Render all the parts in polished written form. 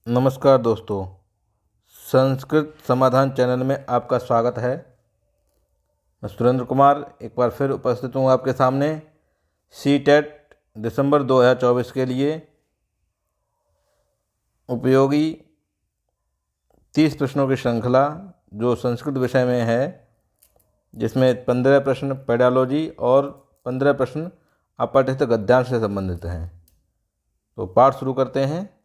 नमस्कार दोस्तों, संस्कृत समाधान चैनल में आपका स्वागत है। मैं सुरेंद्र कुमार एक बार फिर उपस्थित हूँ आपके सामने सीटेट दिसंबर 2024 के लिए उपयोगी 30 प्रश्नों की श्रृंखला जो संस्कृत विषय में है, जिसमें 15 प्रश्न पेडालॉजी और 15 प्रश्न अपठित गद्यांश से संबंधित हैं। तो पाठ शुरू करते हैं।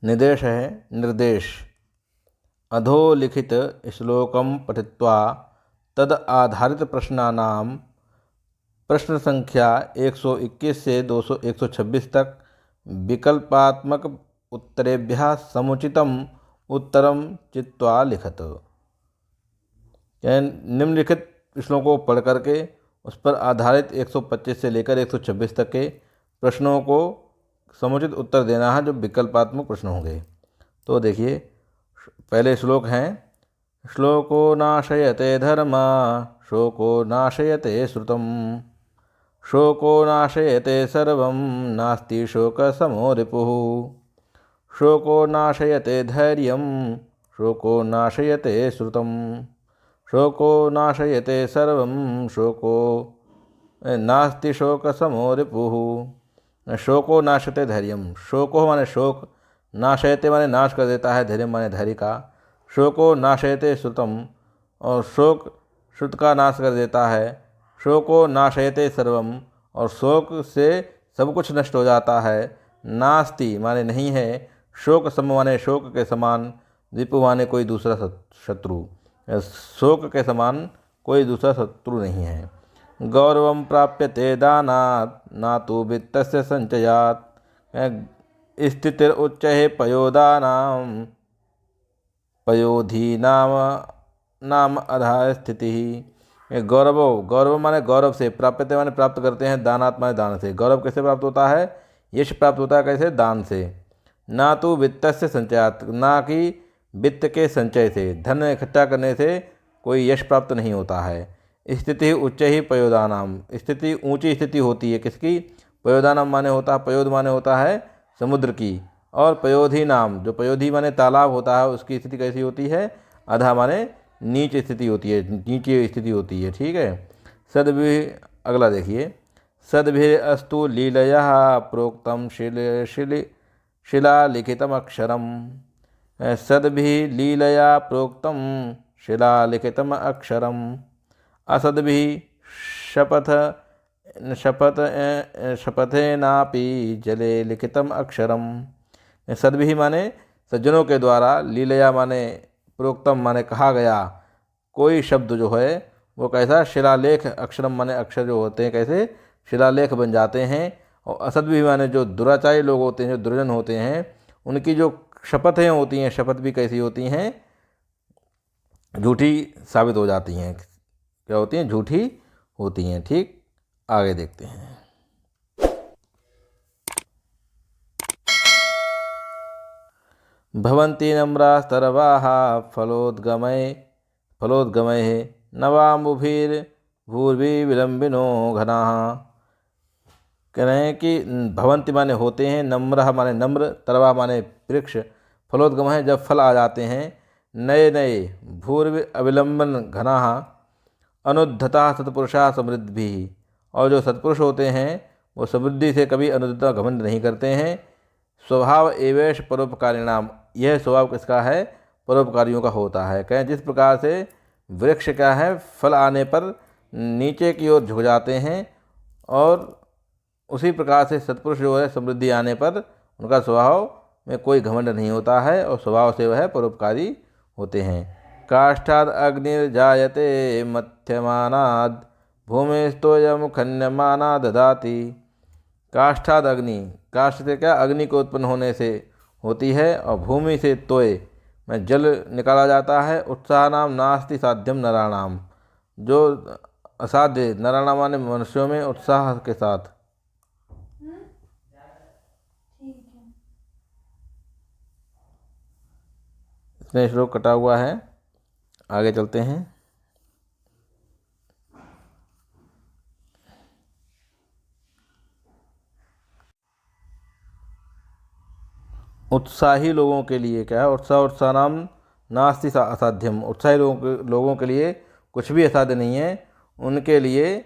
निर्देश है निर्देश। अधोलिखित श्लोकं पठित्वा तद आधारित प्रश्नानां प्रश्न संख्या 121 से 126 तक विकल्पात्मक उत्तरेभ्यः समुचितम उत्तरम चित्वा लिखत। निम्नलिखित श्लोकों को पढ़ करके उस पर आधारित 125 से लेकर 126 तक के प्रश्नों को समुचित उत्तर देना है, जो विकल्पात्मक प्रश्न होंगे। तो देखिए, पहले श्लोक हैं। श्लोको नाशयते धर्मा शोको नाशयते श्रुतम शोको नाशयते सर्वं नास्ति शोकसमो रिपुः शोको नाशयते धैर्यं शोको नाशयते श्रुतम शोको नाशयते सर्वं शोको नास्ति शोकसमो रिपुः। शोको नाशयते धैर्यम, शोको माने शोक, नाशयते माने नाश कर देता है, धैर्य माने धैर्य का। शोको नाशयते श्रुतम, और शोक श्रुत का नाश कर देता है। शोको नाशयते सर्वम, और शोक से सब कुछ नष्ट हो जाता है। नास्ति माने नहीं है, शोक सम माने शोक के समान, रिपु माने कोई दूसरा शत्रु। शोक के समान कोई दूसरा शत्रु नहीं है। गौरवं प्राप्यते दानात् ना तो वित्तस्य संचयात् स्थितिरुच्चैः पयोदानां पयोधी नाम अधा स्थिति। गौरव माने गौरव से, प्राप्यते माने प्राप्त करते हैं, दानात् माने दान से। गौरव कैसे प्राप्त होता है? यश प्राप्त होता है कैसे? दान से। ना तो वित्तस्य संचयात्, ना कि वित्त के संचय से, धन इकट्ठा करने से कोई यश प्राप्त नहीं होता है। स्थिति उच्च ही पयोदानाम, स्थिति ऊंची स्थिति होती है किसकी? पयोदानाम माने होता है, पयोद माने होता है समुद्र की, और पयोधी नाम, जो पयोधी माने तालाब होता है, उसकी स्थिति कैसी होती है? अधा माने नीच स्थिति होती है, नीची स्थिति होती है। ठीक है। सद्भि, अगला देखिए। सद्भिर अस्तु लीलया प्रोक्तम शिलालिखितम अक्षरम। सद्भि लीलया प्रोक्तम शिलालिखितम अक्षरम। असद्भि शपथेनापि जले लिखितम अक्षरम। सद्भि माने सज्जनों के द्वारा, लीलया माने प्रोक्तम माने कहा गया कोई शब्द जो है वो कैसा? शिलालेख, अक्षरम माने अक्षर जो होते हैं कैसे? शिलालेख बन जाते हैं। और असद्भि माने जो दुराचारी लोग होते हैं, जो दुर्जन होते हैं, उनकी जो शपथें होती हैं, शपथ भी कैसी होती हैं? झूठी साबित हो जाती हैं। क्या होती हैं? झूठी होती हैं। ठीक, आगे देखते हैं। भवन्ति नम्रास्तरवाः फलोद्गमैः नवाम्बुभिर्भूर्विलम्बिनो घनाः। कह रहे हैं कि भवन्ति माने होते हैं, नम्रः माने नम्र, तरवा माने वृक्ष, फलोद्गम है जब फल आ जाते हैं, नए नए, भूर्व अविलंबन घनाः अनुद्धता सत्पुरुषा समृद्धि, और जो सत्पुरुष होते हैं वो समृद्धि से कभी अनुद्धता घमंड नहीं करते हैं। स्वभाव एवेश परोपकारिणाम, यह स्वभाव किसका है? परोपकारियों का होता है। कहें जिस प्रकार से वृक्ष क्या है, फल आने पर नीचे की ओर झुक जाते हैं, और उसी प्रकार से सत्पुरुष जो है समृद्धि आने पर उनका स्वभाव में कोई घमंड नहीं होता है, और स्वभाव से वह परोपकारी होते हैं। काष्ठाद अग्निर्जायते मध्यमानाद भूमिस्तोयम खन्यमाना ददाति। काष्ठाद अग्नि, काष्ठ से क्या? अग्नि को उत्पन्न होने से होती है, और भूमि से तोय में जल निकाला जाता है। उत्साह नाम नास्ति साध्यम नराणाम, जो असाध्य, नराणाम माने मनुष्यों में उत्साह के साथ। इसमें श्लोक कटा हुआ है, आगे चलते हैं। उत्साही लोगों के लिए क्या है, उत्साहनाम नास्ति असाध्यम, उत्साही लोगों के लिए कुछ भी असाध्य नहीं है, उनके लिए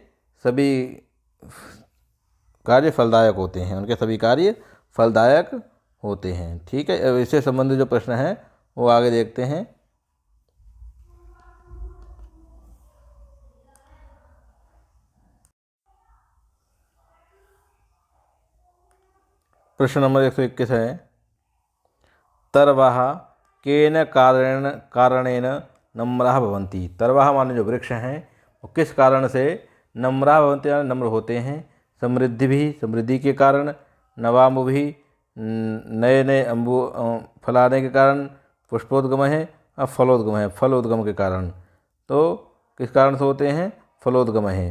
सभी कार्य फलदायक होते हैं, उनके सभी कार्य फलदायक होते हैं। ठीक है, अब इससे संबंधित जो प्रश्न है वो आगे देखते हैं। प्रश्न नंबर 121 है, तरवाः केन कारणेन नम्राः भवन्ति। तरवाः माने जो वृक्ष हैं वो किस कारण से नम्राः भवन्ति, यानी नम्र होते हैं। समृद्धि भी, समृद्धि के कारण। नवाम्बु भी, नए नए अम्बु फलाने के कारण। पुष्पोद्गम है और फलोद्गम है, फलोद्गम के कारण। तो किस कारण से होते हैं, फलोद्गम है।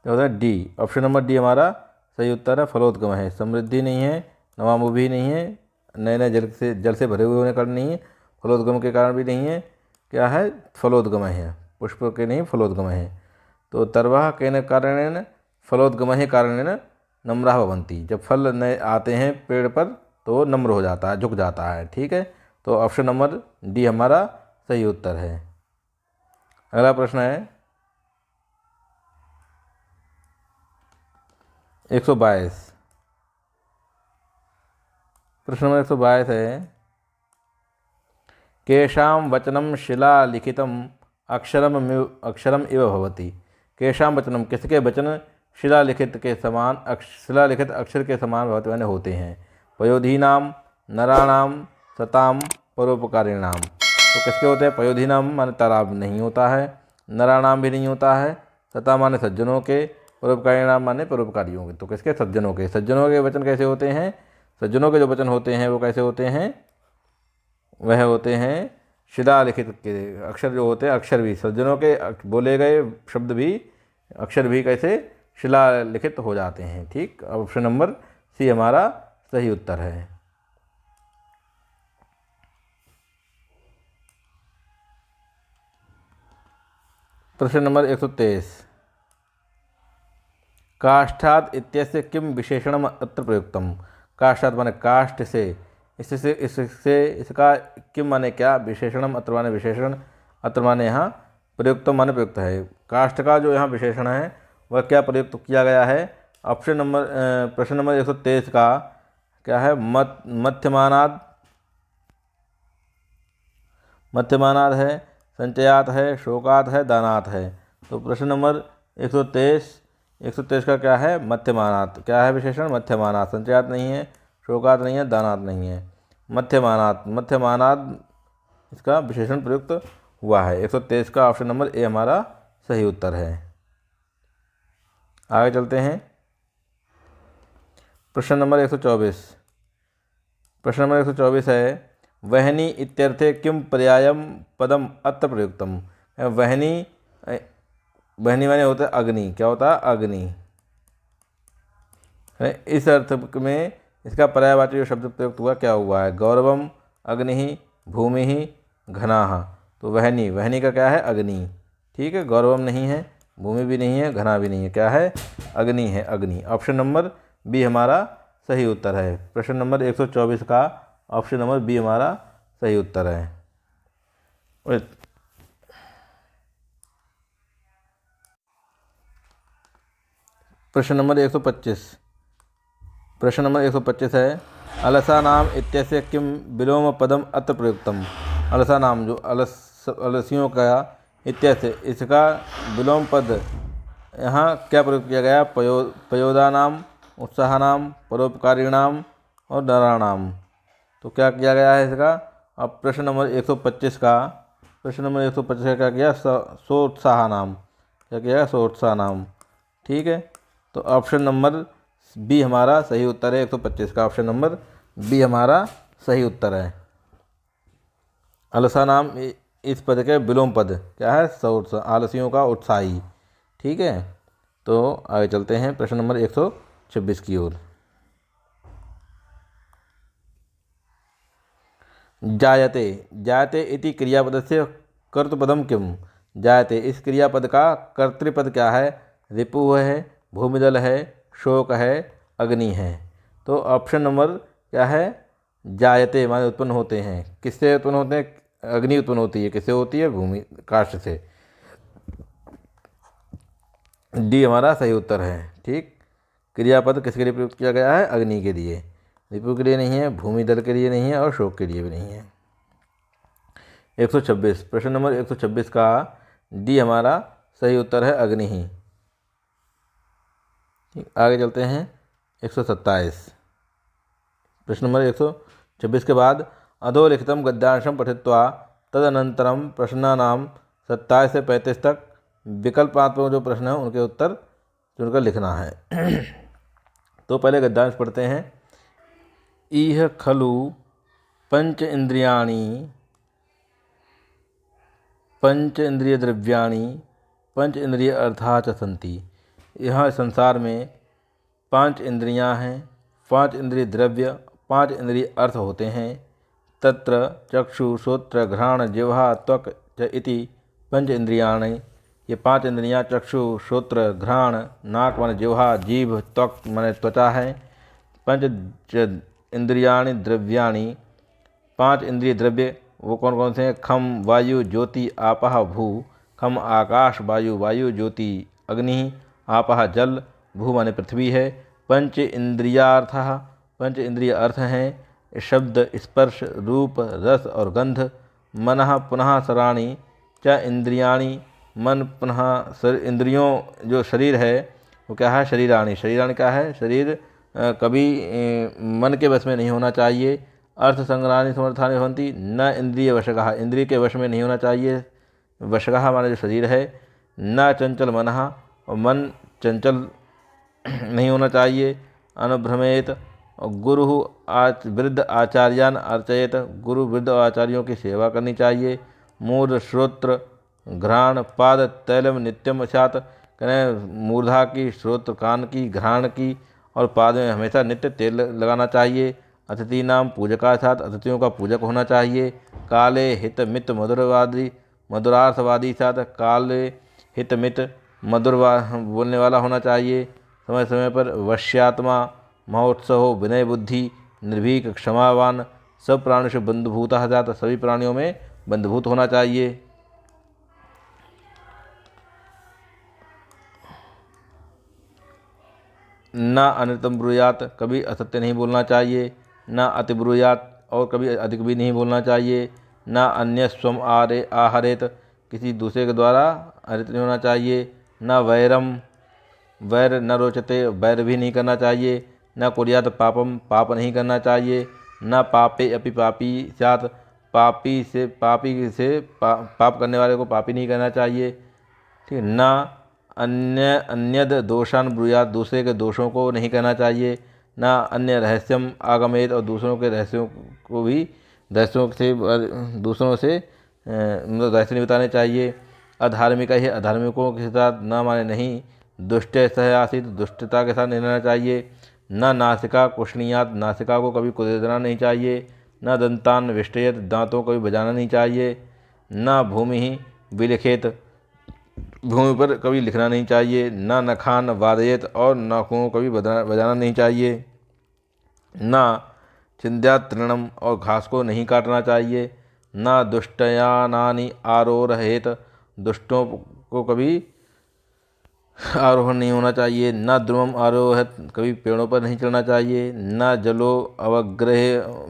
तो होता है डी, ऑप्शन नंबर डी हमारा सही उत्तर है, फलोद्गम है। समृद्धि नहीं है, नवाम्बु भी नहीं है, नए नए जल से भरे हुए होने के कारण नहीं है, फलोद्गम के कारण भी नहीं है। क्या है, फलोद्गम है, पुष्प के नहीं फलोद्गम है। तो तरवाः केन कारणेन फलोद्गम कारणेन नम्राः भवन्ति। जब फल नए आते हैं पेड़ पर तो नम्र हो जाता है, झुक जाता है। ठीक है, तो ऑप्शन नंबर डी हमारा सही उत्तर है। अगला प्रश्न है 122। प्रश्न नंबर 122 है, केषां वचनं शिलालिखितम् अक्षरम इव भवति। केषां वचनम, किसके वचन शिलालिखित के समान, शिलालिखित अक्षर के समान भवति माने होते हैं। पयोधीनाम, नराणाम, सताम, परोपकारिणाम। तो किसके होते हैं, पयोधीनाम माने तालाब नहीं होता है, नराणाम भी नहीं होता है, सता माने सज्जनों के, परोपकारिणाम माने परोपकारियों के। तो किसके, सज्जनों के। सज्जनों के वचन कैसे होते हैं, सज्जनों के जो वचन होते हैं वो कैसे होते हैं, वह होते हैं शिलालिखित के अक्षर जो होते हैं, अक्षर भी सज्जनों के बोले गए शब्द भी, अक्षर भी कैसे शिलालिखित हो जाते हैं। ठीक, ऑप्शन नंबर सी हमारा सही उत्तर है। प्रश्न नंबर 123, काष्ठात् इत्यस्य किं विशेषणम अत्र प्रयुक्तम। काष्ठात् माने काष्ठ से, इससे इसका किम माने क्या, विशेषणम अत्र माने विशेषण, अत्र माने यहाँ प्रयुक्तम माने प्रयुक्त है। काष्ठ का जो यहाँ विशेषण है वह क्या प्रयुक्त किया गया है। ऑप्शन नंबर प्रश्न नंबर 123 का क्या है, मध्यमानाद, मध्यमानाद है, संचयात है, शोकात है, दानात है। तो प्रश्न नंबर 123 का क्या है, मध्यमानात। क्या है विशेषण, मध्यमानात। संचयात नहीं है, शोकात नहीं है, दानात नहीं है, मध्यमानात। मध्यमानात इसका विशेषण प्रयुक्त हुआ है। 123 का ऑप्शन नंबर ए हमारा सही उत्तर है। आगे चलते हैं, प्रश्न नंबर 124। प्रश्न नंबर 124 है, वहनी इत्यर्थे किम पर्यायम पदम अत्र प्रयुक्तम। वहनी, वहनी माने होता है अग्नि। क्या होता है, अग्नि। इस अर्थ में इसका पर्यायवाची जो शब्द प्रयुक्त हुआ क्या हुआ है, गौरवम, अग्नि, भूमि, घनाः। तो वहनी, वहनी का क्या है, अग्नि। ठीक है, गौरवम नहीं है, भूमि भी नहीं है, घना भी नहीं है, क्या है, अग्नि है, अग्नि। ऑप्शन नंबर बी हमारा सही उत्तर है। प्रश्न नंबर 124 का ऑप्शन नंबर बी हमारा सही उत्तर है। प्रश्न नंबर 125। प्रश्न नंबर 125 है, अलसा नाम इत्यस्य किम विलोम पदम अत्र प्रयुक्तम। अलसा नाम जो अलसियों का इत्यस्य, इसका विलोम पद यहाँ क्या प्रयोग किया गया, पयोदानाम, उत्साहनाम, परोपकारिणाम और नराणाम। तो क्या किया गया है इसका। अब प्रश्न नंबर 125 का, प्रश्न नंबर 125 का क्या किया, सोत्साहनाम। क्या किया, सोत्साहनाम। ठीक है, तो ऑप्शन नंबर बी हमारा सही उत्तर है। 125 का ऑप्शन नंबर बी हमारा सही उत्तर है। अलसा नाम इस पद के विलोम पद क्या है, आलसियों का उत्साही। ठीक है, तो आगे चलते हैं प्रश्न नंबर 126 की ओर। जायते, जायते इति क्रियापदस्य कर्तृपदम किम। जायते, इस क्रियापद का कर्तृपद क्या है, रिपु है, भूमिदल है, शोक है, अग्नि है। तो ऑप्शन नंबर क्या है, जायते माने उत्पन्न होते हैं। किससे उत्पन्न होते हैं? अग्नि उत्पन्न होती है। किससे होती है? भूमि काष्ठ से। डी हमारा सही उत्तर है। ठीक, क्रियापद किसके लिए प्रयुक्त किया गया है? अग्नि के लिए। रिपु के लिए नहीं है, भूमि दल के लिए नहीं है और शोक के लिए भी नहीं है। 126 प्रश्न नंबर 126 का डी हमारा सही उत्तर है, अग्नि ही। आगे चलते हैं 127 प्रश्न नंबर 126 के बाद अधोलिखितम गद्यांशम पठित्वा तदनंतरम प्रश्नानां 27 से 35 तक विकल्पात्मक जो प्रश्न है उनके उत्तर चुनकर लिखना है। तो पहले गद्यांश पढ़ते हैं। इह खलु पंच इंद्रियाणि पंच इंद्रिय द्रव्याणि पंच इंद्रिय अर्था च सन्ति। यह संसार में 5 इंद्रियां हैं, 5 इंद्रिय द्रव्य, 5 इंद्रिय अर्थ होते हैं। तत्र चक्षु श्रोत्र घ्राण जिह्वा त्वक च इति पंच इंद्रियाणि। ये 5 इंद्रियां चक्षु श्रोत्र घ्राण नाक माने जिह्वा, जीभ, त्वक माने त्वचा है। पंच इंद्रियाणि द्रव्याणि 5 इंद्रिय द्रव्य वो कौन कौन से हैं? खम वायु ज्योति आपः भू। खम आकाश, वायु वायु, ज्योति अग्नि, आपः जल, भू माने पृथ्वी है। पंच इंद्रियार्थः पंच इंद्रिय अर्थ हैं शब्द, स्पर्श, रूप, रस और गंध। मनः पुनः सराणि च इंद्रियाणि। मन पुनः इंद्रियों जो शरीर है वो क्या है? शरीराणि। शरीराणि क्या है? शरीर कभी मन के वश में नहीं होना चाहिए। अर्थ संग्रहानि समर्थानि भवन्ति न इंद्रिय वशकः। इंद्रिय के वश में नहीं होना चाहिए। वशकः माने जो शरीर है। न चंचल मनः, और मन चंचल नहीं होना चाहिए। अनुभ्रमेत, गुरु वृद्ध आचार्यान अर्चयेत। गुरु वृद्ध आचार्यों की सेवा करनी चाहिए। मूर्ध श्रोत्र घ्राण पाद तैलम नित्यम स्यात्। कहें मूर्धा की, श्रोत्र कान की, घ्राण की और पाद में हमेशा नित्य तेल लगाना चाहिए। अतिथि नाम पूजका साथ, अतिथियों का पूजक होना चाहिए। काले हित मित मधुरवादी मधुरार्थवादी साथ, काले हित मित मधुर बोलने वाला होना चाहिए। समय समय पर वश्यात्मा महोत्सव विनय बुद्धि निर्भीक क्षमावान सब प्राणियों से बंधुभूत जात। सभी प्राणियों में बंधुभूत होना चाहिए। न अनृतम ब्रूयात, कभी असत्य नहीं बोलना चाहिए। न अति ब्रूयात, और कभी अधिक भी नहीं बोलना चाहिए। न अन्य स्वम आहरेत, किसी दूसरे के द्वारा हरित नहीं होना चाहिए। न वैरम, वैर न रोचते, वैर भी नहीं करना चाहिए। न कुर्यात पापम, पाप नहीं करना चाहिए। न पापे अपि पापी स्यात्, पापी से पाप करने वाले को पापी नहीं करना चाहिए। ठीक है। न अन्यद दोषान ब्रूयात, दूसरे के दोषों को नहीं कहना चाहिए। न अन्य रहस्यम आगमेत, और दूसरों के रहस्यों को भी दूसरों से मतलब रहस्य नहीं बताने चाहिए। अधार्मिका ही, अधार्मिकों के साथ न माने नहीं। दुष्ट सह आसित, दुष्टता के साथ नहीं रहना चाहिए। न नासिका कुशनीयात, नासिका को कभी कुचलना नहीं चाहिए। न दंतान विष्टयत, दांतों को भी बजाना नहीं चाहिए। न भूमि ही विलिखित, भूमि पर कभी लिखना नहीं चाहिए। न नखान वादयत, और नाखूनों को कभी बजाना नहीं चाहिए। न चिंध्यात तृणम, और घास को नहीं काटना चाहिए। न दुष्टयानानि आरोरहेत, दुष्टों को कभी आरोहण नहीं होना चाहिए। न द्रुमम आरोहित, कभी पेड़ों पर नहीं चढ़ना चाहिए। न जलो अवग्रह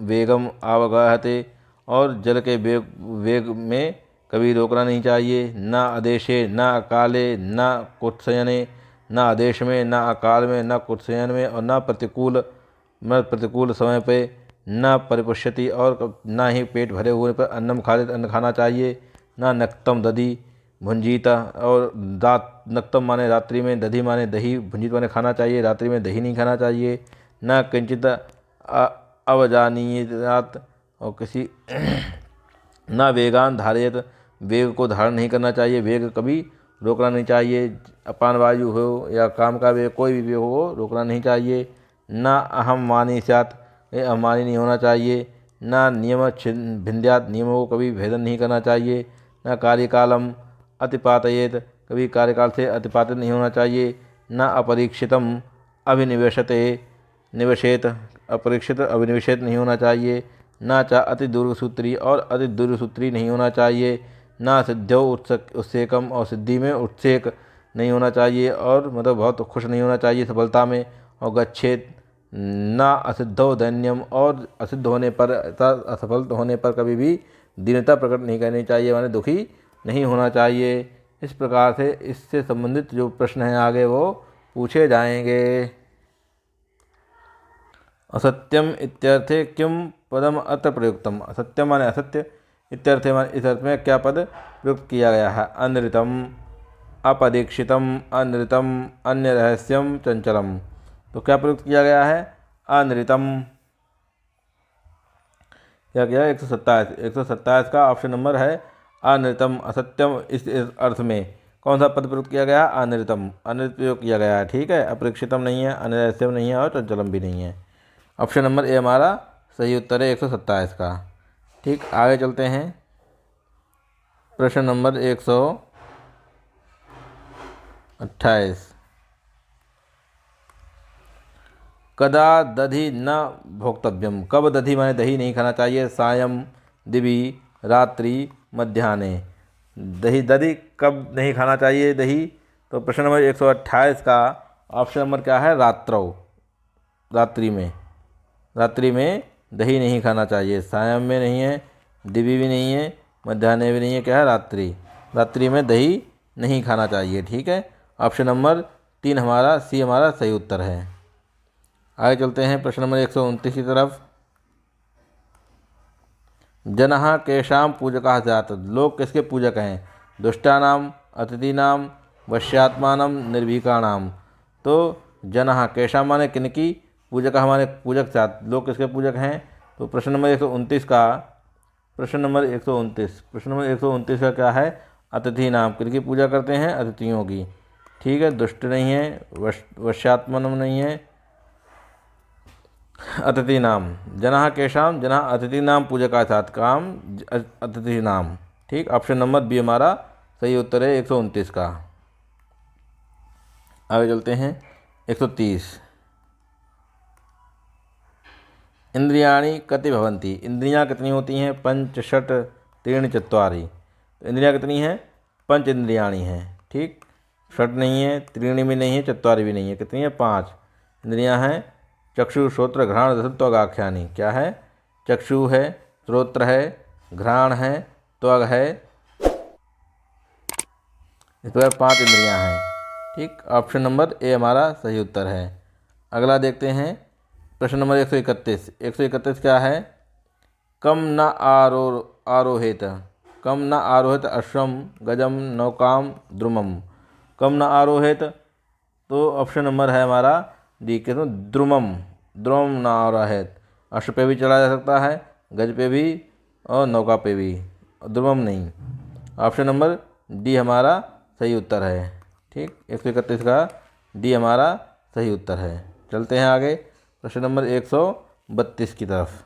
वेगम आवगाहते, और जल के वेग में कभी रोकना नहीं चाहिए। न आदेशे न अकाले न कुत्सयने, न आदेश में, न अकाल में, न कुत्सयन में, और न प्रतिकूल समय पे। न परिपुष्यति, और न ही पेट भरे हुए पर अन्नम खालित, अन्न खाना चाहिए। न नक्तम दधि भुंजीता, और नक्तम माने रात्रि में, दधि माने दही, भुंजित माने खाना चाहिए। रात्रि में दही नहीं खाना चाहिए। न किंचित अवजानीयात, और किसी न वेगान धारयत, वेग को धारण नहीं करना चाहिए। वेग कभी रोकना नहीं चाहिए। अपान वायु हो या काम का वेग, कोई भी वेग हो रोकना नहीं चाहिए। न अहम मानी स्यात्, अहमानी नहीं होना चाहिए। न नियम भिन्द्यात, नियमों को कभी भेदन नहीं करना चाहिए। न कार्यकालम अतिपातयेत, कभी कार्यकाल से अतिपातित नहीं होना चाहिए। न अपरीक्षितम अभिनिवेशते निवेशेत, अपरीक्षित अभिनिवेशित नहीं होना चाहिए, ना चा अति दीर्घसूत्री और अति दीर्घसूत्री नहीं होना चाहिए, ना सिद्धो उत्सेकम और सिद्धि में उत्सेक नहीं होना चाहिए, और मतलब बहुत खुश नहीं होना चाहिए सफलता में, और गच्छेत ना असिद्धो दैन्यम और असिद्ध होने पर असफल होने पर कभी भी दीनता प्रकट नहीं करनी चाहिए, माने दुखी नहीं होना चाहिए। इस प्रकार से इससे संबंधित जो प्रश्न हैं आगे वो पूछे जाएंगे। असत्यम इत्यर्थे किम पदम अत्र प्रयुक्तम। असत्यम माने असत्य, इत्यर्थे माने इस अर्थ में क्या पद प्रयुक्त किया गया है। अनृतम, अपदीक्षितम, अनृतम, अन्य रहस्यम, चंचलम। तो क्या प्रयुक्त किया गया है? अनृतम। क्या किया? 127 का ऑप्शन नंबर है अनृतम, असत्यम। इस अर्थ में कौन सा पद प्रयुक्त किया गया? अनृतम, अनृत प्रयोग किया गया है, ठीक है। अपरीक्षितम नहीं है, अनरहस्यम नहीं है और चंचलम भी नहीं है। ऑप्शन नंबर ए हमारा सही उत्तर है 127 का। ठीक, आगे चलते हैं। प्रश्न नंबर 128। कदा दधि न भोक्तव्यम। कब दधि माने दही नहीं खाना चाहिए? सायं, दिवि, रात्रि, मध्याह्ने। दही कब नहीं खाना चाहिए दही? तो प्रश्न नंबर 128 का ऑप्शन नंबर क्या है? रात्रौ, रात्रि में। रात्रि में दही नहीं खाना चाहिए। सायं में नहीं है, दिवि भी नहीं है, मध्याह्ने भी नहीं है, क्या है? रात्रि। रात्रि में दही नहीं खाना चाहिए, ठीक है। ऑप्शन नंबर 3 हमारा सी हमारा सही उत्तर है। आगे चलते हैं प्रश्न नंबर 129 की तरफ। जनः केषां पूजकः स्यात्। लोग किसके पूजक हैं? दुष्टानाम, अतिथीनाम, वश्यात्मानम, निर्भीकाणाम। तो जनः केषां माने किनकी, पूजक हमारे पूजक स्यात्, लोग किसके पूजक हैं? तो प्रश्न नंबर 129 का प्रश्न नंबर 129 का क्या है? अतिथि नाम, किनकी पूजा करते हैं? अतिथियों की, ठीक है। दुष्ट नहीं है, वश्यात्मनम नहीं है, अतिथि नाम। जनः केशाम, जनः अतिथि नाम पूजका साथ काम अतिथि नाम, ठीक। ऑप्शन नंबर बी हमारा सही उत्तर है 129 का। आगे चलते हैं 130। इंद्रियाणि कति भवन्ति। इंद्रियां कितनी होती हैं? पंच, षट, त्रीणि, चत्वारि। तो इंद्रियां कितनी हैं? पंच इंद्रियाणि हैं, ठीक। षट नहीं है, त्रीणि भी नहीं है, चत्वारि भी नहीं है, कितनी है? 5 इंद्रियां हैं। चक्षु, श्रोत्र, घ्राण, रसत्व, त्वग, आख्यानि। क्या है? चक्षु है, श्रोत्र है, घ्राण है, त्वग है, इस प्रकार 5 इंद्रियां हैं, ठीक। ऑप्शन नंबर ए हमारा सही उत्तर है। अगला देखते हैं प्रश्न नंबर 131। 131 क्या है? कम न आरोहित। कम न आरोहित अश्वम, गजम, नौकाम, द्रुमम। कम न आरोहित, तो ऑप्शन नंबर है हमारा डी के, तो द्रुमम। द्रुमम न आरोहित। अश्व पे भी चला जा सकता है, गज पे भी और नौका पे भी, द्रुमम नहीं। ऑप्शन नंबर डी हमारा सही उत्तर है, ठीक। 131 का डी हमारा सही उत्तर है। चलते हैं आगे प्रश्न नंबर 132 की तरफ।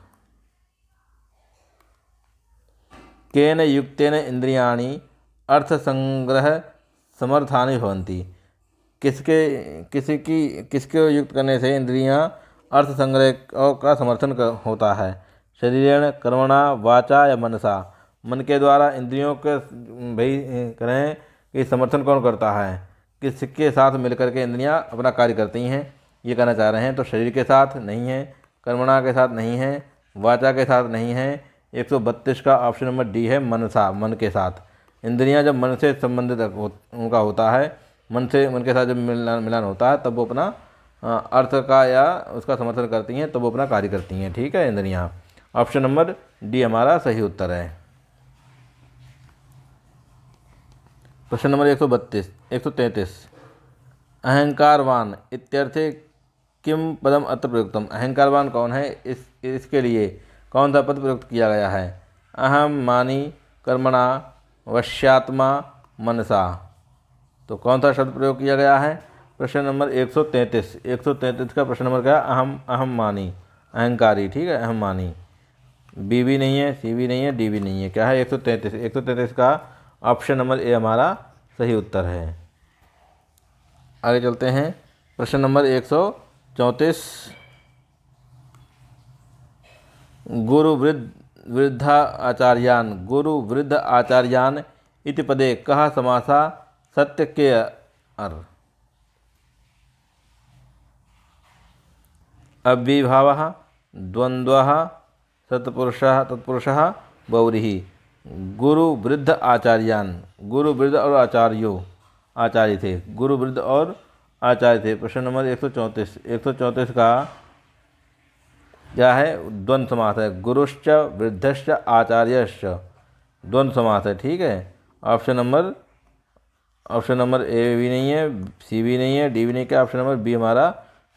केन युक्तेन इंद्रियाणि अर्थ संग्रह समर्थानि भवन्ति। किसके युक्त करने से इंद्रियां अर्थ संग्रह का समर्थन होता है? शरीरेण, कर्मणा, वाचा या मनसा। मन के द्वारा इंद्रियों के भाई करें कि समर्थन कौन करता है? किसके साथ मिलकर के इंद्रियां अपना कार्य करती हैं, ये कहना चाह रहे हैं। तो शरीर के साथ नहीं है, कर्मणा के साथ नहीं है, वाचा के साथ नहीं है। 132 का ऑप्शन नंबर डी है मनसा, मन के साथ। इंद्रियां जब मन से संबंधित उनका होता है, मन के साथ जब मिलान होता है, तब वो अपना अर्थ का या उसका समर्थन करती हैं, तब वो अपना कार्य करती हैं, ठीक है, इंद्रियां। ऑप्शन नंबर डी हमारा सही उत्तर है। प्रश्न नंबर 133। अहंकारवान इत्यर्थे किम पदम अत्र प्रयुक्तम। अहंकारवान कौन है? इसके लिए कौन सा पद प्रयुक्त किया गया है? अहम, मानी, कर्मणा, वश्यात्मा, मनसा। तो कौन सा शब्द प्रयोग किया गया है? प्रश्न नंबर 133 का प्रश्न नंबर क्या है? अहम मानी, अहंकारी, ठीक है, अहम मानी। बी भी नहीं है, सी भी नहीं है, डी भी नहीं है, क्या है? 133 का ऑप्शन नंबर ए हमारा सही उत्तर है। आगे चलते हैं प्रश्न नंबर 134। गुरु वृद्धा आचार्यान, गुरु वृद्ध आचार्यान इति पदे कः समासः सत्य के अर्। अव्ययीभावः, द्वन्द्वः, सत्पुरुषः तत्पुरुषः, बहुव्रीहि। गुरु वृद्ध आचार्यान, गुरु वृद्ध और आचार्य थे, गुरु वृद्ध और आचार्य थे। प्रश्न नंबर 134, 134 का क्या है? द्वंद्व समास है। गुरुश्च वृद्धश्च आचार्यश्च द्वंद्व समास है, ठीक है। ऑप्शन नंबर ए भी नहीं है, सी भी नहीं है, डी भी नहीं है। ऑप्शन नंबर बी हमारा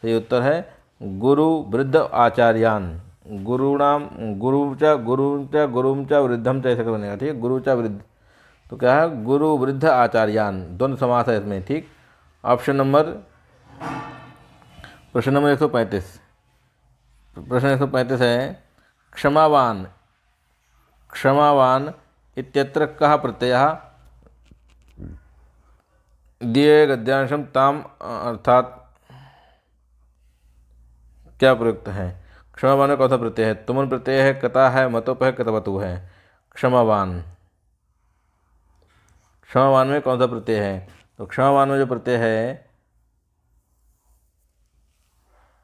सही उत्तर है। गुरु वृद्ध आचार्यान, गुरुणाम गुरुम च वृद्धम च ऐसा बनेगा, ठीक है। गुरु च वृद्ध तो क्या है? गुरु वृद्ध आचार्यान द्वंद्व समास है इसमें, ठीक। ऑप्शन नंबर प्रश्न नंबर 135, प्रश्न 135 है क्षमावान, क्षमावान इत्यत्र कः प्रत्ययः दिए गद्यांशम ताम अर्थात क्या प्रयुक्त है? क्षमावान में कौन सा प्रत्यय है? तुमन प्रत्यय है, कता है, मतोप है, कतवतु है। क्षमावान, क्षमावान में कौन सा प्रत्यय है? तो क्षमावान में जो प्रत्यय है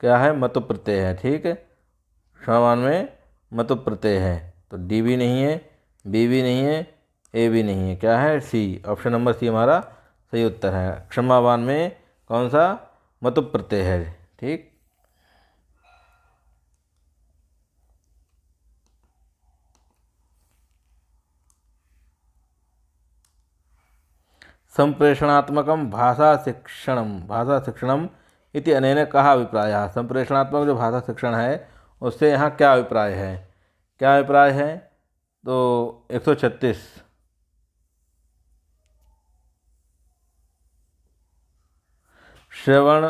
क्या है? मतुप प्रत्यय है, ठीक है। क्षमावान में मतुप प्रत्यय है, तो डी भी नहीं है, बी भी नहीं है, ए भी नहीं है, क्या है? सी। ऑप्शन नंबर सी हमारा सही उत्तर है। क्षमावान में कौन सा? मतुप प्रत्यय है, ठीक। संप्रेषणात्मकं भाषा शिक्षणम इति अनेन कः अभिप्रायः। संप्रेषणात्मक जो भाषा शिक्षण है उससे यहाँ क्या अभिप्राय है? क्या अभिप्राय है? तो 136, श्रवण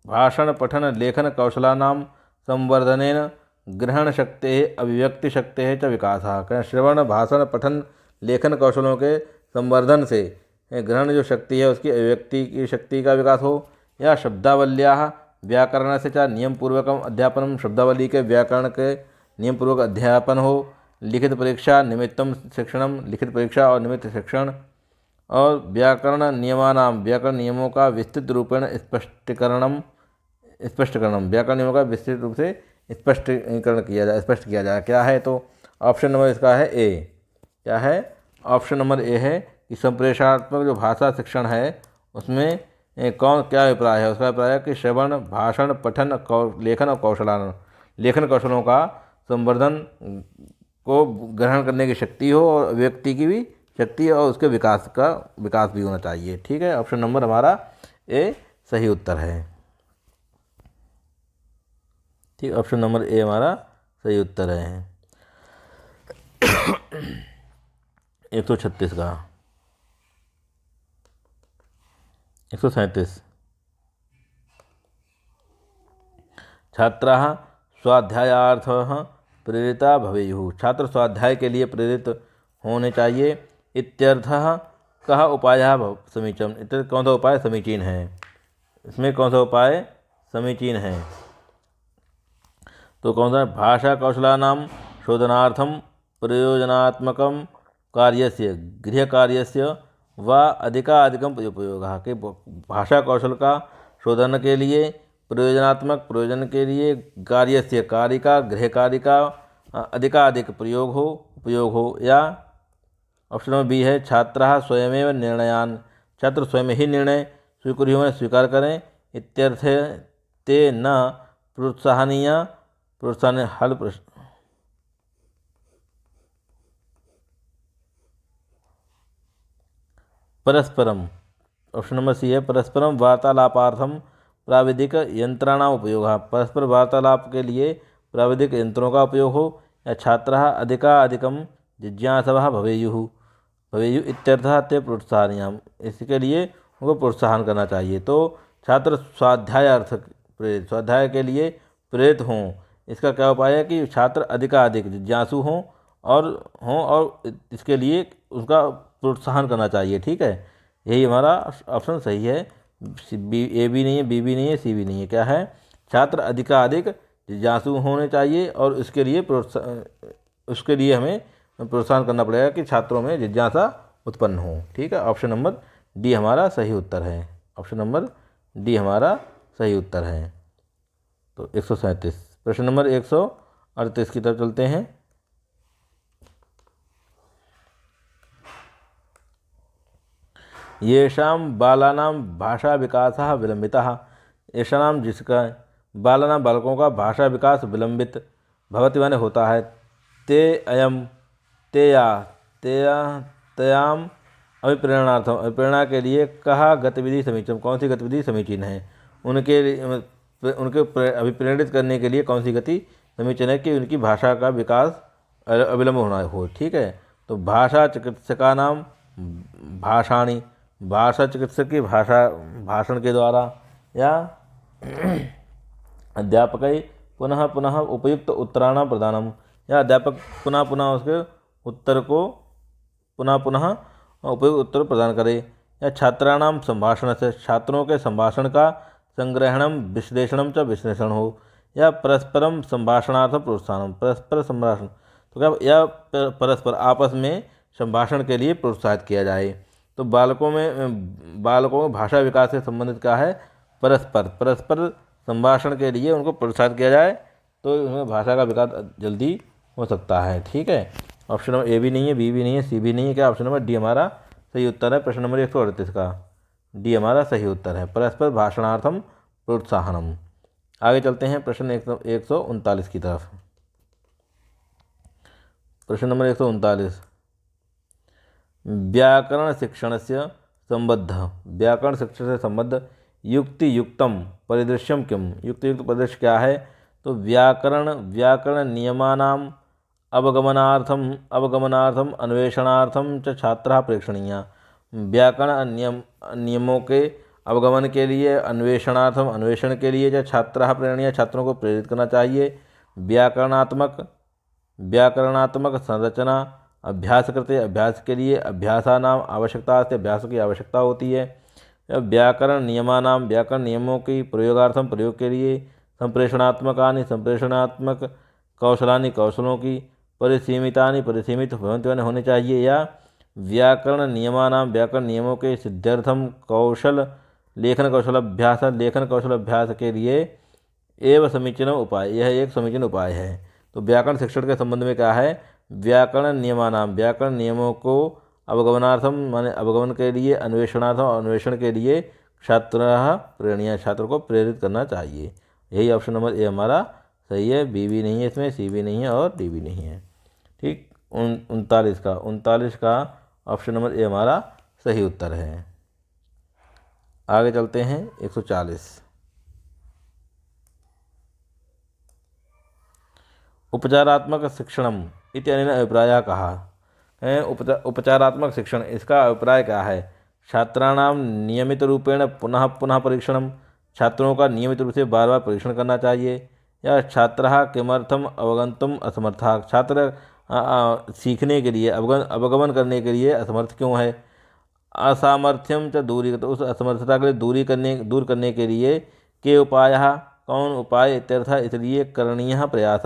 भाषण पठन लेखन कौशलानां संवर्धनेन ग्रहण शक्ति अभिव्यक्ति शक्ति च विकासः। श्रवण भाषण पठन लेखन कौशलों के संवर्धन से ग्रहण जो शक्ति है उसकी अभिव्यक्ति की शक्ति का विकास हो, या शब्दावल्याः व्याकरण से च नियमपूर्वकम अध्यापनम, शब्दावली के व्याकरण के नियमपूर्वक अध्यापन हो। लिखित परीक्षा निमित्तम शिक्षणम, लिखित परीक्षा और निमित्त शिक्षण। और व्याकरण नियमानाम, व्याकरण नियमों का विस्तृत रूपेण स्पष्टीकरणम, व्याकरण नियमों का विस्तृत रूप से स्पष्टीकरण किया जाए, स्पष्ट किया जाए। क्या है? तो ऑप्शन नंबर इसका है ए। क्या है? ऑप्शन नंबर ए है कि संप्रेषणात्मक जो भाषा शिक्षण है उसमें कौन क्या अभिप्राय है? उसका अभिप्राय है कि श्रवण भाषण पठन लेखन और कौशलान, लेखन कौशलों का संवर्धन को ग्रहण करने की शक्ति हो और व्यक्ति की भी शक्ति और उसके विकास भी होना चाहिए, ठीक है। ऑप्शन नंबर हमारा ए सही उत्तर है, ठीक। ऑप्शन नंबर ए हमारा सही उत्तर है। 136 का 137, छात्राः स्वाध्यायार्थः प्रेरिता भवेयुः। छात्र स्वाध्याय के लिए प्रेरित होने चाहिए। इत्यर्थः कः उपायः समीचीन, इतर कौन सा उपाय समीचीन है? इसमें कौन सा उपाय समीचीन है? तो कौन सा? भाषा कौशलानां शोधनार्थं प्रयोजनात्मकं कार्यस्य गृह कार्यस्य व अधिकाधिकम उपयोगः। के भाषा कौशल का शोधन के लिए, प्रयोजनात्मक प्रयोजन के लिए, कार्यस्य कार्य का, गृह कार्य का अधिकाधिक उपयोग हो। या ऑप्शन नंबर बी है छात्राः स्वयमेव निर्णयान, छात्र स्वयं ही निर्णय स्वीकार करें। इत्यर्थे ते न प्रोत्साहन हल प्रश्न। परस्परम, ऑप्शन नंबर सी है परस्परम वार्तालापार्थम प्राविधिक यंत्राणाम उपयोग। परस्पर वार्तालाप के लिए प्राविधिक यंत्रों का उपयोग हो। या छात्राः अधिकाधिकम जिज्ञासवः भवेयुः इत्यर्थः ते प्रोत्साहनीयम्, इसके लिए उनको प्रोत्साहन करना चाहिए। तो छात्र स्वाध्याय के लिए प्रेरित हों, इसका क्या उपाय है कि छात्र अधिकाधिक जिज्ञासु हों और इसके लिए उसका प्रोत्साहन करना चाहिए, ठीक है। यही हमारा ऑप्शन सही है। ए भी नहीं है, बी भी नहीं है, सी भी नहीं है। क्या है? छात्र अधिकाधिक जिज्ञासु होने चाहिए और उसके लिए हमें प्रोत्साहन करना पड़ेगा कि छात्रों में जिज्ञासा उत्पन्न हो। ठीक है, ऑप्शन नंबर डी हमारा सही उत्तर है। ऑप्शन नंबर डी हमारा सही उत्तर है। तो 137। प्रश्न नंबर 138 की तरफ चलते हैं। येषां बालानां भाषा विकासः विलंबितः। येषां जिसका बालानां बालकों का भाषा विकास विलंबित भवति माने होता है। ते अयम तेया तेया तयाम अभिप्रेरणार्थम अभिप्रेरणा के लिए कहा गतिविधि समीचीन, कौन सी गतिविधि समीचीन है। उनके अभिप्रेरित करने के लिए कौन सी गति समीचीन है कि उनकी भाषा का विकास अविलंब होना हो। ठीक है, तो भाषा चिकित्सका नाम भाषाणी, भाषा चिकित्सक की भाषण के द्वारा, या अध्यापक पुनः पुनः उपयुक्त उत्तराणां प्रदानम, या अध्यापक पुनः पुनः उसके उत्तर को पुनः पुनः उपयुक्त उत्तर प्रदान करे, या छात्राणाम संभाषण से छात्रों के संभाषण का संग्रहणम विश्लेषणम च विश्लेषण हो, या परस्परम संभाषणार्थम प्रोत्साहन, परस्पर संभाषण तो क्या, या परस्पर आपस में संभाषण के लिए प्रोत्साहित किया जाए। तो बालकों में भाषा विकास से संबंधित क्या है, परस्पर संभाषण के लिए उनको प्रोत्साहित किया जाए तो उनमें भाषा का विकास जल्दी हो सकता है। ठीक है, ऑप्शन नंबर ए भी नहीं है, बी भी नहीं है, सी भी नहीं है, क्या ऑप्शन नंबर डी हमारा सही उत्तर है। प्रश्न नंबर 138 का डी हमारा सही उत्तर है, परस्पर भाषणार्थम प्रोत्साहनम। आगे चलते हैं प्रश्न 139 की तरफ। प्रश्न नंबर 139, व्याकरण शिक्षण से संबद्ध, व्याकरण शिक्षण से संबद्ध युक्ति युक्तम परिदृश्यम किम, युक्ति युक्त परिदृश्य क्या है। तो व्याकरण नियमानाम अवगमनार्थम अन्वेषणार्थम च छात्रः प्रेक्षणीया, व्याकरण नियमों के अवगमन के लिए अन्वेषण के लिए च छात्रः प्रेरणीय, छात्रों को प्रेरित करना चाहिए। व्याकरणात्मक संरचना अभ्यास करते, अभ्यास के लिए अभ्यासानाम आवश्यकता से अभ्यास की आवश्यकता होती है। व्याकरण नियमों की प्रयोगार्थम प्रयोग के लिए संप्रेषणात्मक कौशलों की परिसीमित होने चाहिए, या व्याकरण नियमों के सिद्ध्यर्थम लेखन कौशल अभ्यास के लिए एवं समीचीन उपाय, यह एक समीचीन उपाय है। तो व्याकरण शिक्षण के संबंध में क्या है, व्याकरण नियमों को अवगमनार्थम माने अवगमन के लिए, अन्वेषण के लिए छात्र को प्रेरित करना चाहिए। यही ऑप्शन नंबर ए हमारा सही है, बी भी नहीं है इसमें, सी भी नहीं है और डी भी नहीं है। ठीक, 39 का ऑप्शन नंबर ए हमारा सही उत्तर है। आगे चलते हैं 140, उपचारात्मक शिक्षणम इति अनेन अभिप्रायः कहा है। उपचारात्मक शिक्षण, इसका अभिप्राय क्या है। छात्राणाम नियमित रूपेण पुनः पुनः परीक्षणम, छात्रों का नियमित रूप से बार बार परीक्षण करना चाहिए। या छात्रः किमर्थम अवगंतुम असमर्थः, छात्र सीखने के लिए अवगमन करने के लिए असमर्थ क्यों है। असामर्थ्यम च दूरी, तो उस असमर्थता के लिए दूर करने के लिए के उपायः, कौन उपाय इत्यर्थ, इसलिए करणीय प्रयास,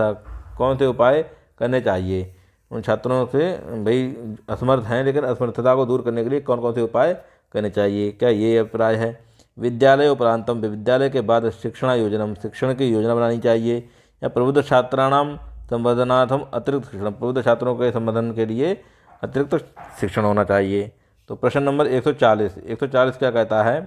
कौन से उपाय करने चाहिए। उन छात्रों से भाई असमर्थ हैं लेकिन असमर्थता को दूर करने के लिए कौन कौन से उपाय करने चाहिए, क्या ये अभिप्राय है। विद्यालय उपरांतम, विद्यालय के बाद शिक्षण की योजना बनानी चाहिए। या प्रबुद्ध छात्राणाम संवर्धनार्थम अतिरिक्त शिक्षण, प्रबुद्ध छात्रों के संवर्धन के लिए अतिरिक्त शिक्षण होना चाहिए। तो प्रश्न नंबर 140 क्या कहता है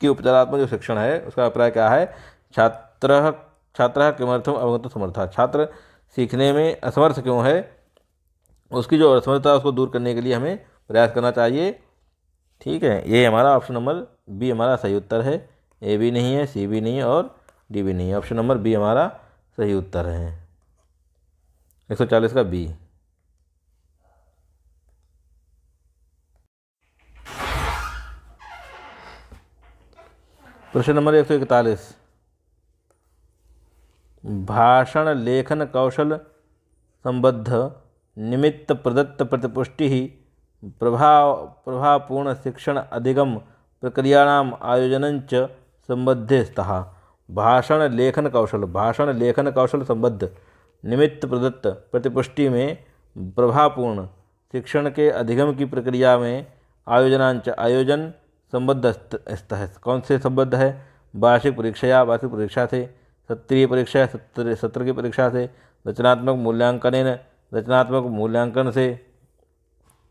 कि उपचारात्मक जो शिक्षण है उसका अभिप्राय क्या है। छात्र किमर्थम अवगत समर्था, छात्र सीखने में असमर्थ क्यों है, उसकी जो असमर्थता है उसको दूर करने के लिए हमें प्रयास करना चाहिए। ठीक है, ये हमारा ऑप्शन नंबर बी हमारा सही उत्तर है। ए भी नहीं है, सी भी नहीं है और डी भी नहीं है, ऑप्शन नंबर बी हमारा सही उत्तर है। 140 का बी। प्रश्न नंबर 141, भाषण लेखन कौशल संबद्ध निमित्त प्रदत्त प्रतिपुष्टि प्रभावपूर्ण शिक्षण अधिगम प्रक्रियाणाम आयोजनंच संबद्धे स्तः। भाषण लेखन कौशल, भाषण लेखन कौशल संबद्ध निमित्त प्रदत्त प्रतिपुष्टि में प्रभावपूर्ण शिक्षण के अधिगम की प्रक्रिया में आयोजनांच आयोजन संबद्ध है। कौन से संबद्ध है? वार्षिक परीक्षा, वार्षिक परीक्षा से, सत्रीय परीक्षा, सत्र की परीक्षा से, रचनात्मक मूल्यांकन, रचनात्मक मूल्यांकन से,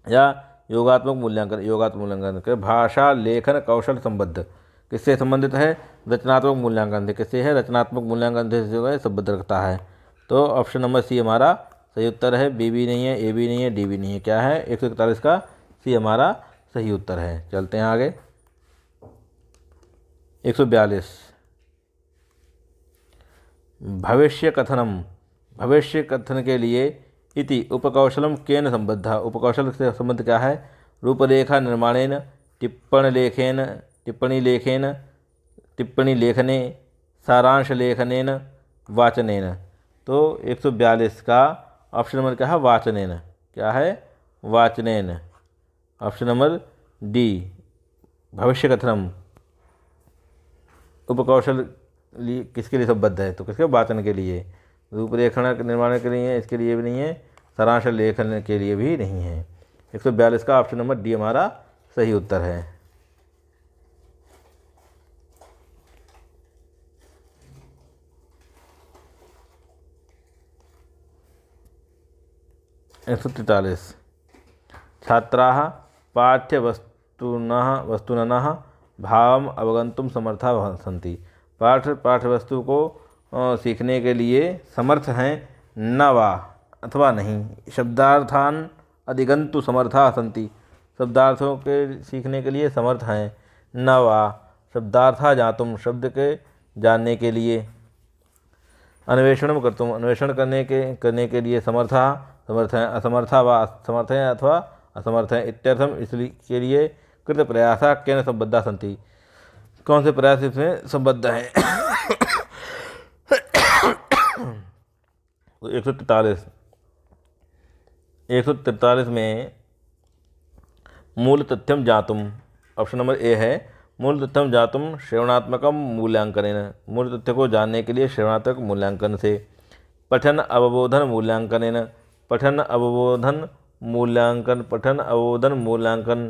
या योगात्मक मूल्यांकन, योगात्मक मूल्यांकन के। भाषा लेखन कौशल संबद्ध किससे संबंधित है? रचनात्मक मूल्यांकन से। किससे है? रचनात्मक मूल्यांकन से जो है संबद्ध रखता है। तो ऑप्शन नंबर सी हमारा सही उत्तर है। बी भी नहीं है, ए भी नहीं है, डी भी नहीं है। क्या है? 141 का सी हमारा सही उत्तर है। चलते हैं आगे। 142 भविष्य कथनम, भविष्य कथन के लिए इति उपकौशलम केन संबद्ध। उपकौशल से संबंध क्या है? रूपरेखा निर्माणेन, टिप्पणी लेखेन, टिप्पणी लेखने, सारांश लेखनेन, वाचनेन। तो 142 का ऑप्शन नंबर क्या है? वाचनेन। क्या है? वाचनेन। Option number D. भविष्य कथनम उपकौशल किसके लिए संबद्ध है? तो किसके? वाचन के लिए। रूपरेखा निर्माण के लिए इसके लिए भी नहीं है, सारांश लेखन के लिए भी नहीं है। 142 का ऑप्शन नंबर डी हमारा सही उत्तर है। छात्राः पाठ्यवस्तुनः भावम् अवगन्तुं समर्थाः सन्ति। पाठ्यवस्तु को सीखने के लिए समर्थ हैं, न वा अथवा नहीं। शब्दार्थान अधिगन्तुं समर्थाः सन्ति। शब्दार्थों के सीखने के लिए समर्थ हैं, न वा शब्दार्था ज्ञातुं शब्द के जानने के लिए। अन्वेषण कर्तुम अन्वेषण करने के लिए समर्था समर्थ हैं, असमर्था व असमर्थ हैं अथवा असमर्थ हैं इत्यर्थम। इसलिए के लिए कृत प्रयासा केन संबद्धा सन्ति। कौन से प्रयास इसमें संबद्ध हैं? 143 में मूल तथ्यम ज्ञातुम, ऑप्शन नंबर ए है। मूल तथ्यम ज्ञातुम श्रवणात्मकम मूल्यांकनेन, मूल तथ्य को जानने के लिए श्रवणात्मक मूल्यांकन से। पठन अवबोधन मूल्यांकनेन, पठन अवबोधन मूल्यांकन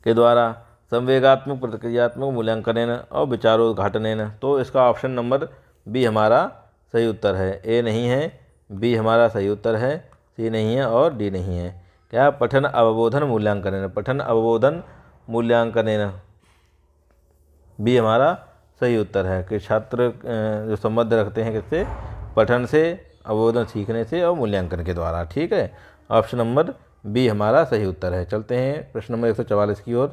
के द्वारा। संवेगात्मक प्रतिक्रियात्मक मूल्यांकनेन और विचारोद्घाटनेन। तो इसका ऑप्शन नंबर बी हमारा सही उत्तर है। ए नहीं है, बी हमारा सही उत्तर है, सी नहीं है और डी नहीं है। क्या? पठन अवबोधन मूल्यांकनेन, पठन अवबोधन मूल्यांकनेन, बी हमारा सही उत्तर है। कि छात्र जो संबंध रखते हैं किससे? पठन से, अवबोधन सीखने से और मूल्यांकन के द्वारा। ठीक है, ऑप्शन नंबर बी हमारा सही उत्तर है। चलते हैं प्रश्न नंबर 144 की ओर।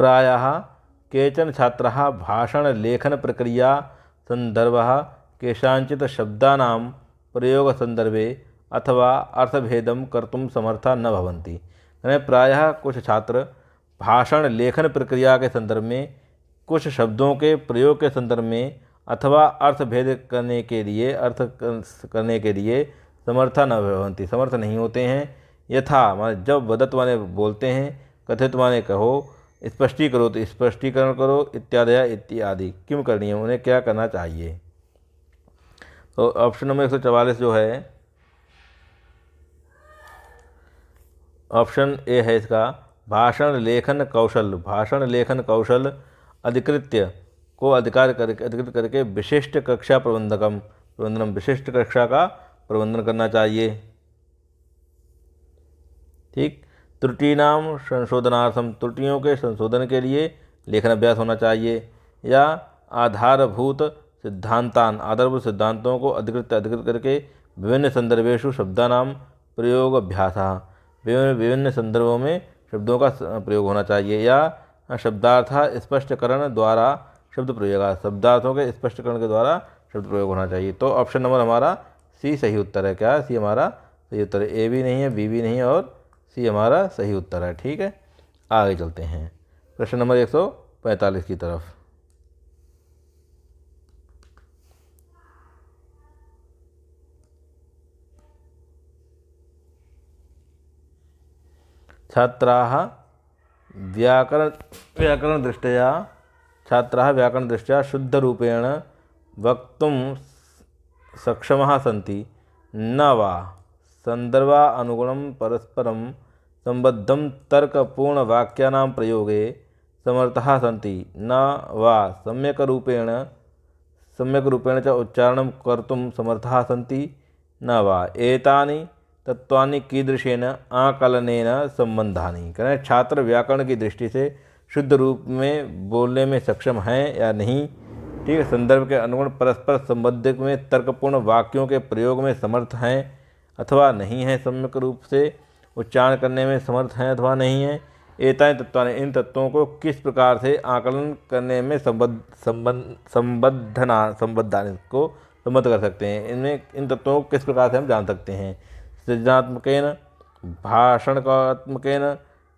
प्रायः केचन छात्राः भाषणलेखनप्रक्रिया सन्दर्भः केषाञ्चित् शब्दानां प्रयोगसन्दर्भे अथवा अर्थभेदं कर्तुं समर्था न भवन्ति। यानी प्रायः कुछ छात्र भाषण लेखन प्रक्रिया के संदर्भ में, कुछ शब्दों के प्रयोग के संदर्भ में अथवा अर्थभेद करने के लिए समर्था न भवन्ति, समर्थ नहीं होते हैं। यथा माने जब वदत माने बोलते हैं, कथित माने कहो, स्पष्टी करो तो स्पष्टीकरण करो, इत्यादि क्यों करनी है, उन्हें क्या करना चाहिए। तो ऑप्शन नंबर 144 जो है, ऑप्शन ए है इसका। भाषण लेखन कौशल अधिकृत करके विशिष्ट कक्षा प्रबंधनम विशिष्ट कक्षा का प्रबंधन करना चाहिए। ठीक। त्रुटिनाम संशोधनार्थम, त्रुटियों के संशोधन के लिए लेखन अभ्यास होना चाहिए। या आधारभूत सिद्धांतों को अधिकृत करके विभिन्न संदर्भेषु शब्दानाम प्रयोग अभ्यासः, विभिन्न संदर्भों में शब्दों का प्रयोग होना चाहिए। या शब्दार्थ स्पष्टीकरण द्वारा शब्द प्रयोग, शब्दार्थों के स्पष्टीकरण के द्वारा शब्द प्रयोग होना चाहिए। तो ऑप्शन नंबर हमारा सी सही उत्तर है। क्या? सी हमारा सही उत्तर है। ए भी नहीं है, बी भी नहीं है और सी हमारा सही उत्तर है। ठीक है, आगे चलते हैं प्रश्न नंबर 145 की तरफ। छात्राः व्याकरणदृष्ट्या शुद्धरूपेण वक्तुं सक्षमाः सन्ति न वा सन्दर्भानुगुणं परस्परं सम्बद्धं तर्कपूर्णवाक्यानां प्रयोगे समर्थाः सन्ति न वा सम्यक् रूपेण च उच्चारणं कर्तुं समर्थाः सन्ति न वा एतानि तत्वानि कीदृशेन आकलनेन संबंधानि। कहें छात्र व्याकरण की दृष्टि से शुद्ध रूप में बोलने में सक्षम हैं या नहीं, ठीक है, संदर्भ के अनुगुण परस्पर संबंध में तर्कपूर्ण वाक्यों के प्रयोग में समर्थ हैं अथवा नहीं हैं, सम्यक रूप से उच्चारण करने में समर्थ हैं अथवा नहीं हैं। एतानि तत्वानि, इन तत्वों को किस प्रकार से आकलन करने में संबद्धानि को संबद्ध कर सकते हैं, इनमें इन तत्वों को किस प्रकार से हम जान सकते हैं। सृजनात्मकेन, भाषणात्मकेन,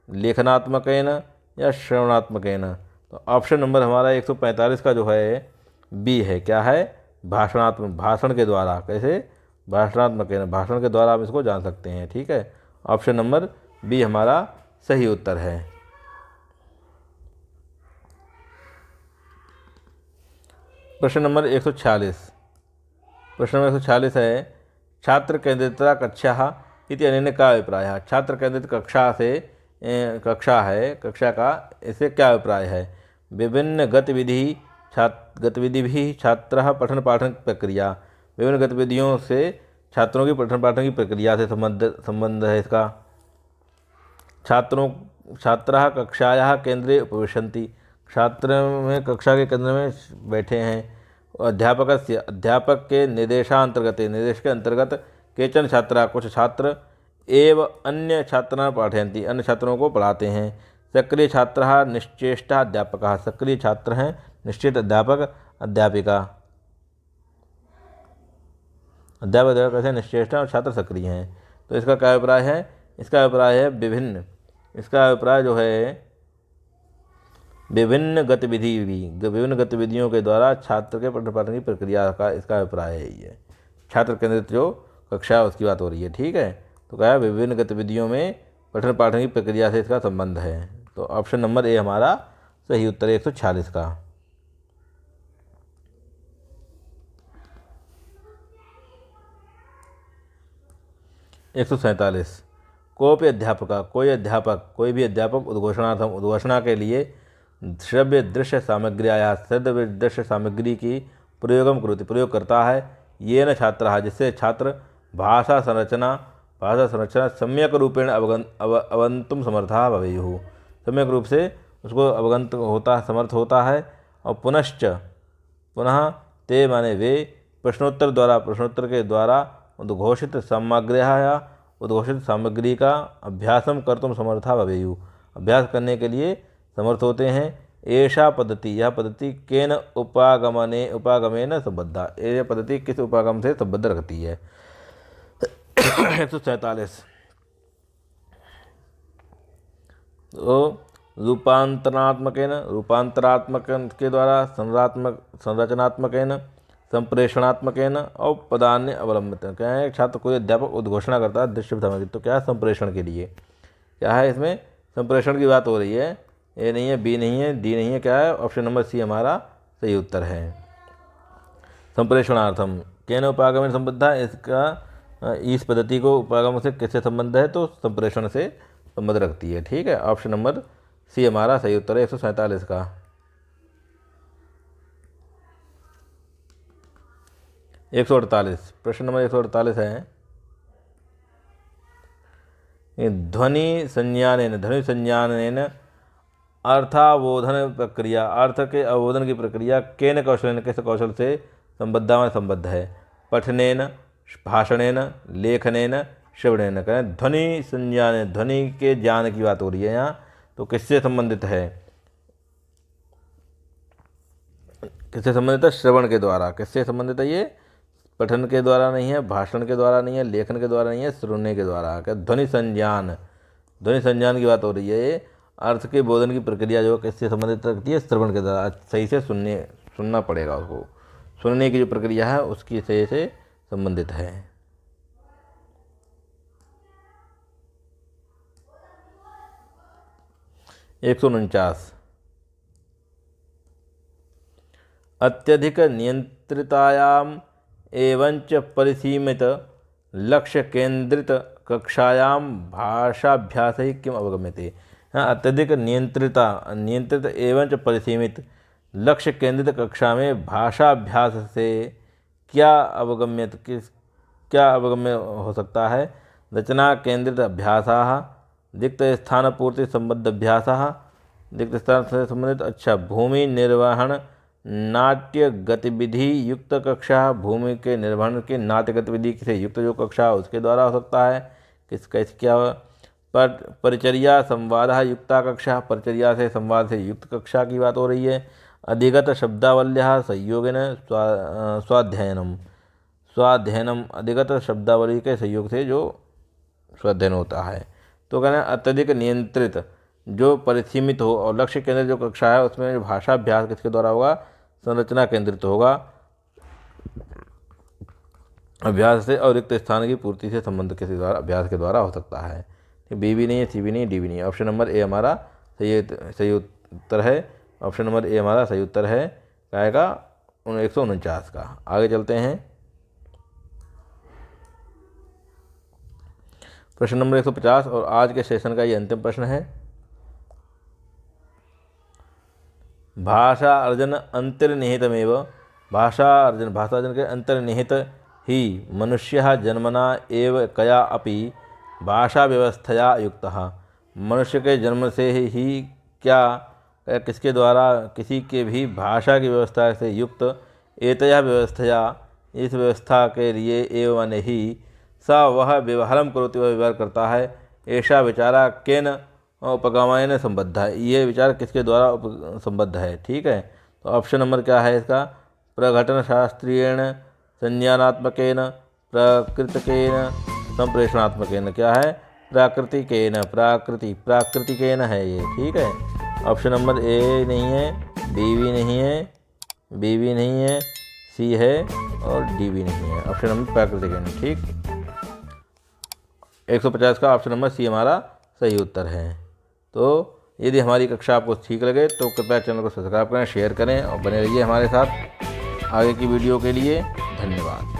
लेखनात्मकेन या श्रवणात्मकेन। तो ऑप्शन नंबर हमारा 145 का जो है बी है। क्या है? भाषणात्मक, भाषण के द्वारा। कैसे? भाषणात्मकेन, भाषण के द्वारा आप इसको जान सकते हैं। ठीक है, ऑप्शन नंबर बी हमारा सही उत्तर है। प्रश्न नंबर 146। प्रश्न नंबर 146 है छात्र केंद्रिता कक्षा इति अनेन का अभिप्राय। छात्र केंद्रित कक्षा से कक्षा का इसे क्या अभिप्राय है? विभिन्न गतिविधि भी छात्र पठन पाठन प्रक्रिया, विभिन्न गतिविधियों से छात्रों की पठन पाठन की प्रक्रिया से संबंध है इसका। छात्राः कक्षायाः केंद्रे उपविशन्ति, छात्र में कक्षा के केंद्र में बैठे हैं। अध्यापक के निर्देश के अंतर्गत केचन छात्रा, कुछ छात्र एवं अन्य छात्रान् पाठयन्ति, अन्य छात्रों को पढ़ाते हैं। सक्रिय छात्रः निश्चेष्ट अध्यापकः, सक्रिय छात्र हैं, निश्चित अध्यापक अध्यापिका। अध्यापक कैसे? निश्चेष्ट और छात्र सक्रिय हैं। तो इसका क्या अभिप्राय है? इसका अभिप्राय है विभिन्न, इसका अभिप्राय जो है विभिन्न गतिविधियों के द्वारा छात्र के पठन पाठन की प्रक्रिया का इसका अभिप्राय है। ये छात्र केंद्रित जो कक्षा है उसकी बात हो रही है। ठीक है, तो क्या है? विभिन्न गतिविधियों में पठन पाठन की प्रक्रिया से इसका संबंध है। तो ऑप्शन नंबर ए हमारा सही उत्तर है 146 का। 147 कोई भी अध्यापक उद्घोषणा के लिए श्रव्य दृश्य सामग्री की प्रयोग करता है। ये न छात्रः, जिससे छात्र भाषा संरचना सम्यक रूपेण अवगंतुम समर्थः भवेयुः, सम्यक रूप से उसको समर्थ होता है। और पुनः ते माने वे प्रश्नोत्तर के द्वारा उद्घोषित सामग्री का अभ्यासम कर्तुम समर्था भवेयुः, अभ्यास करने के लिए समर्थ होते हैं। एषा पद्धति, यह पद्धति केन उपागमेन संबद्धा, यह पद्धति किस उपागम से संबद्ध रखती है। 147 तो रूपांतरात्मक के द्वारा, संरचनात्मकेन, संप्रेषणात्मकेन और पदान्य अवलंबित। क्या है? छात्र कोई अध्यापक उद्घोषणा करता है दृश्य सामग्री, तो क्या है? संप्रेषण के लिए। क्या है? इसमें संप्रेषण की बात हो रही है। ए नहीं है, बी नहीं है, डी नहीं है, क्या है? ऑप्शन नंबर सी हमारा सही उत्तर है। संप्रेषणार्थम केन उपागमेन संबद्धा, इसका इस पद्धति को उपागम से किससे संबंध है? तो संप्रेषण से संबंध रखती है। ठीक है, ऑप्शन नंबर सी हमारा सही उत्तर है 147 का। 148 प्रश्न नंबर 148 है ध्वनि संज्ञानेन अर्थावोधन प्रक्रिया, अर्थ के अवबोधन की प्रक्रिया केन कौशलेन, किस कौशल से संबद्ध है? पठनेन, भाषणेन, लेखनेन, श्रवणेन। कहें ध्वनि संज्ञान, ध्वनि के ज्ञान की बात हो रही है यहाँ, तो किससे संबंधित है? किससे संबंधित है? श्रवण के द्वारा। किससे संबंधित है ये? पठन के द्वारा नहीं है, भाषण के द्वारा नहीं है, लेखन के द्वारा नहीं है, सुनने के द्वारा। क्या? ध्वनि संज्ञान की बात हो रही है। ये अर्थ के बोधन की प्रक्रिया जो किससे संबंधित रखती है? श्रवण के द्वारा। सही से सुनना पड़ेगा उसको, सुनने की जो प्रक्रिया है उसकी सही से संबंधित है। 149। अत्यधिक नियंत्रितायाम एवंच परिसीमित लक्ष्य केंद्रित कक्षायाम भाषाभ्यास ही किम अवगम्यते। हाँ, अत्यधिक नियंत्रित एवंच परिसीमित लक्ष्य केंद्रित कक्षा में भाषाभ्यास से क्या अवगम्य हो सकता है। रचना केंद्रित अभ्यासाः, रिक्त स्थान पूर्ति संबद्ध अभ्यासाः, रिक्त स्थान से संबंधित। अच्छा, भूमि निर्वहन नाट्य गतिविधि युक्त कक्षा, भूमि के निर्वहन की नाट्य गतिविधि से युक्त जो कक्षा उसके द्वारा हो सकता है। किसका क्या परिचर्या संवाद युक्ता कक्षा, परिचर्या से संवाद से युक्त कक्षा की बात हो रही है। अधिगत शब्दावल्य संयोगेन स्वाध्ययनम, अधिगत शब्दावली के सहयोग से जो स्वाध्ययन होता है। तो कहना अत्यधिक नियंत्रित जो परिसीमित हो और लक्ष्य केंद्रित जो कक्षा है उसमें जो भाषाभ्यास किसके द्वारा होगा, संरचना केंद्रित होगा अभ्यास से, और रिक्त स्थान की पूर्ति से संबंध किसी द्वारा अभ्यास के द्वारा हो सकता है। बी भी नहीं है, सी भी नहीं, डी भी नहीं है। ऑप्शन नंबर ए हमारा सही उत्तर है। ऑप्शन नंबर ए हमारा सही उत्तर है, क्या आएगा 149 का। आगे चलते हैं, प्रश्न नंबर 150 और आज के सेशन का ये अंतिम प्रश्न है। भाषा अर्जन अंतर्निहितमेव, भाषा अर्जन के अंतर्निहित ही मनुष्य जन्मना एव कया अपि भाषा व्यवस्थया युक्तः, मनुष्य के जन्म से ही क्या किसके द्वारा किसी के भी भाषा की व्यवस्था से युक्त एतया व्यवस्थया, इस व्यवस्था के लिए एवं ही सा वह व्यवहारम करोति, वह व्यवहार करता है। ऐसा विचारा केन उपगमन संबद्ध है, ये विचार किसके द्वारा संबद्ध है। ठीक है, तो ऑप्शन नंबर क्या है इसका, प्रघटन शास्त्रीयण संज्ञानात्मकेन प्राकृतिकेन संप्रेषणात्मकेन, क्या है प्राकृतिकेन, प्राकृतिकेन है ये। ठीक है, ऑप्शन नंबर ए नहीं है, बी भी नहीं है, बी भी नहीं है, सी है और डी भी नहीं है। ऑप्शन नंबर प्राकृतिकेन। ठीक, 150 का ऑप्शन नंबर सी हमारा सही उत्तर है। तो यदि हमारी कक्षा आपको ठीक लगे तो कृपया चैनल को सब्सक्राइब करें, शेयर करें और बने रहिए हमारे साथ आगे की वीडियो के लिए। धन्यवाद।